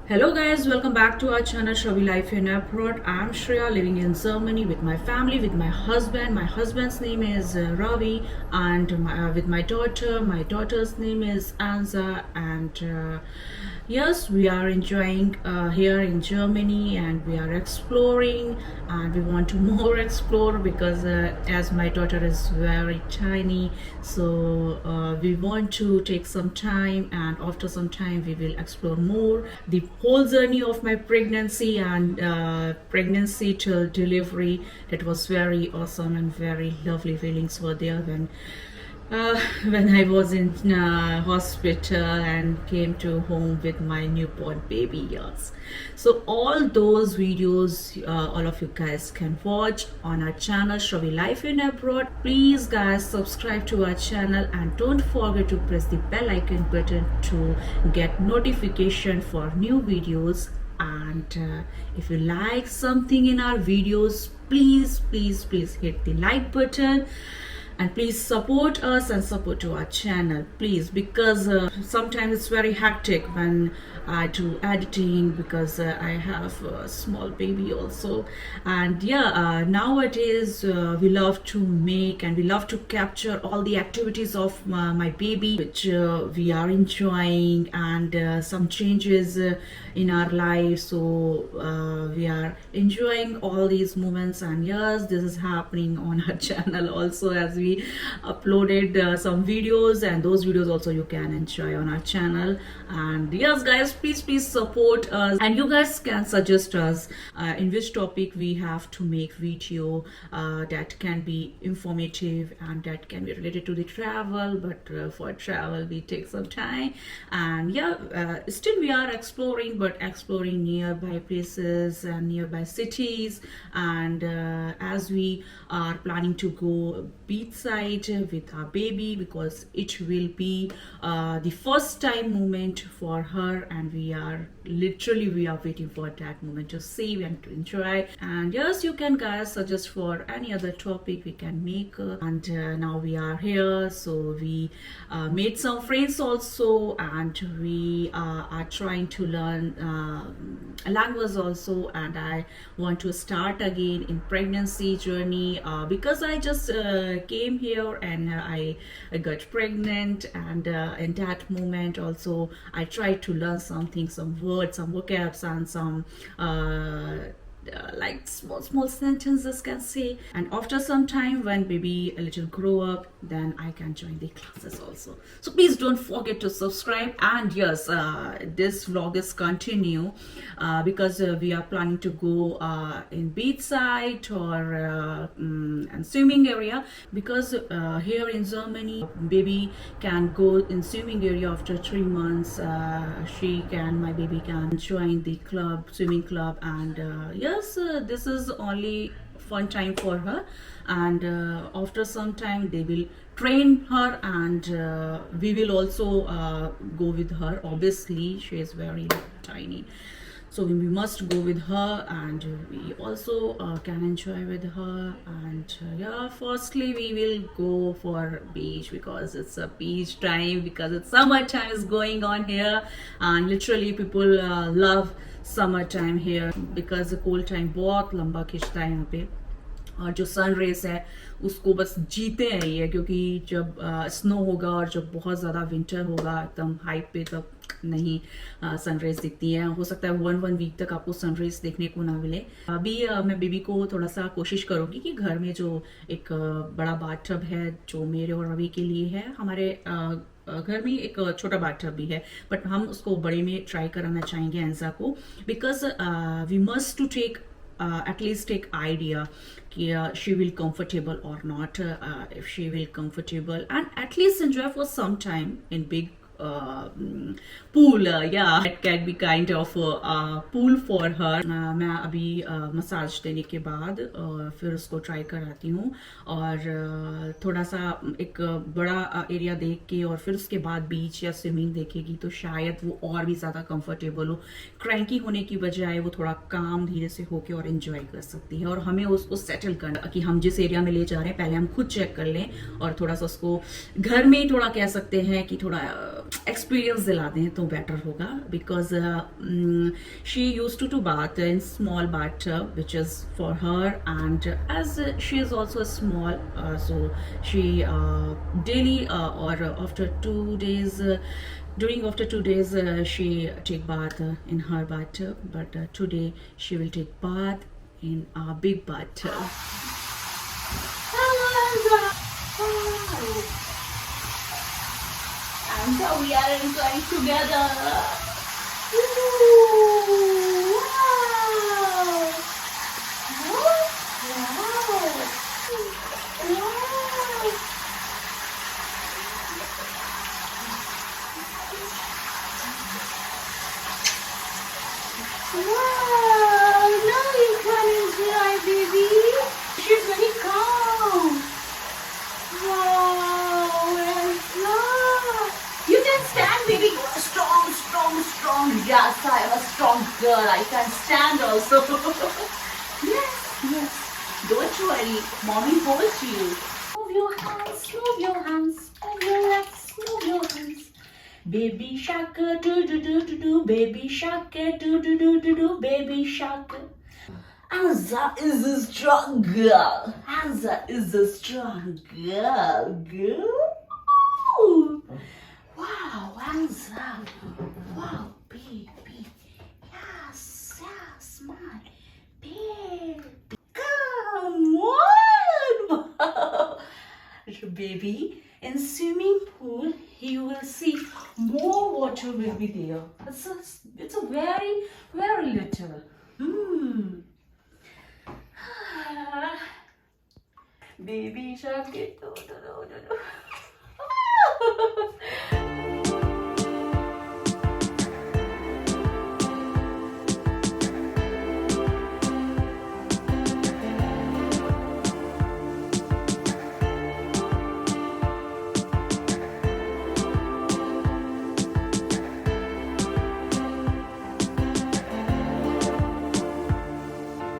Hello guys, welcome back to our channel Shravi Life in Abroad. I'm Shreya, living in Germany with my family, with my husband. My husband's name is Ravi, and with my daughter. My daughter's name is Anza, and yes, we are enjoying here in Germany, and we are exploring, and we want to more explore because as my daughter is very tiny, so we want to take some time, and after some time we will explore more the whole journey of my pregnancy and pregnancy till delivery. That was very awesome and very lovely feelings were there when I was in hospital and came to home with my newborn baby. Yes, so all those videos all of you guys can watch on our channel Shravi Life in Abroad. Please guys subscribe to our channel and don't forget to press the bell icon button to get notification for new videos. And if you like something in our videos, please hit the like button, and please support us and support to our channel, please, because sometimes it's very hectic when I do editing, because I have a small baby also. And yeah, nowadays we love to make and we love to capture all the activities of my baby, which we are enjoying, and some changes in our life. So we are enjoying all these moments, and yes, this is happening on our channel also, as we uploaded some videos, and those videos also you can enjoy on our channel. And yes guys, please support us, and you guys can suggest us in which topic we have to make video that can be informative and that can be related to the travel. But for travel we take some time, and yeah, still we are exploring, but exploring nearby places and nearby cities. And as we are planning to go beachside with our baby, because it will be the first time moment for her, and we are waiting for that moment to see and to enjoy. And yes, you can guys suggest for any other topic we can make, and now we are here, so we made some friends also, and we are trying to learn language also. And I want to start again in pregnancy journey because I just came here and I got pregnant, and in that moment also I tried to learn something, some words, some vocabs, and some like small sentences can say. And after some time, when baby a little grow up, then I can join the classes also. So please don't forget to subscribe. And yes, this vlog is continue because we are planning to go in beachside or and swimming area, because here in Germany baby can go in swimming area after 3 months. My baby can join the swimming club, and yes, this is only fun time for her. And after some time they will train her, and we will also go with her. Obviously she is very tiny, so we must go with her, and we also can enjoy with her. And yeah, firstly we will go for beach, because it's a beach time, because it's summertime is going on here, and literally people love summer time here, because cold time बहुत लंबा खिंचता है यहाँ पे, और जो sun rays है उसको बस जीते हैं ये, क्योंकि जब स्नो होगा और जब बहुत ज़्यादा विंटर होगा एकदम हाइट पे, तब नहीं सनराइज दिखती है। हो सकता है वन वीक तक आपको सनराइज देखने को ना मिले। अभी मैं बेबी को थोड़ा सा कोशिश करूँगी कि घर में जो एक बड़ा बाथटब है जो मेरे और रवि के लिए है, हमारे घर में एक छोटा बाथटब भी है, बट हम उसको बड़े में ट्राई कराना चाहेंगे एंजा को, because we must to take at least take idea she will comfortable or not. If she will comfortable, and at least enjoy for some time in big pool. Yeah, it can be kind of pool for her. मैं अभी massage देने के बाद फिर उसको try कराती हूँ, और थोड़ा सा एक बड़ा एरिया देख के, और फिर उसके बाद बीच या स्विमिंग देखेगी तो शायद वो और भी ज़्यादा कंफर्टेबल हो, क्रैंकी होने की बजाय वो थोड़ा काम धीरे से होके और एंजॉय कर सकती है। और हमें उसको सेटल करना कि हम जिस एरिया में ले जा रहे हैं पहले हम खुद चेक कर लें, और थोड़ा सा उसको घर में ही थोड़ा कह सकते हैं कि थोड़ा एक्सपीरियंस दिला दें तो बेटर होगा, because she use to bath in small bath which is for her, and as she is also small, so she daily or after 2 days, during after 2 days, she take bath in her bathtub, but today she will take bath in a big bathtub. And so we are enjoying together. Ooh, wow. Wow. Wow. Wow, now you can enjoy, baby. She's very calm. Wow, well, you can stand, baby. Strong, strong, strong. Yes, I am a strong girl. I can stand also. Yes, yes. Don't worry. Mommy holds you. Move your hands, move your hands. Move your legs, move your hands. Baby shark, do do do do do. Baby shark, do do do do do. Baby shark. Elsa is a strong girl. Elsa is a strong girl. Girl. Wow, Elsa. Wow, baby. Yes, yes, my baby. Come on. Baby, in swimming pool, you will see more water will be there. It's a very, very little. Baby shark, do do do do do.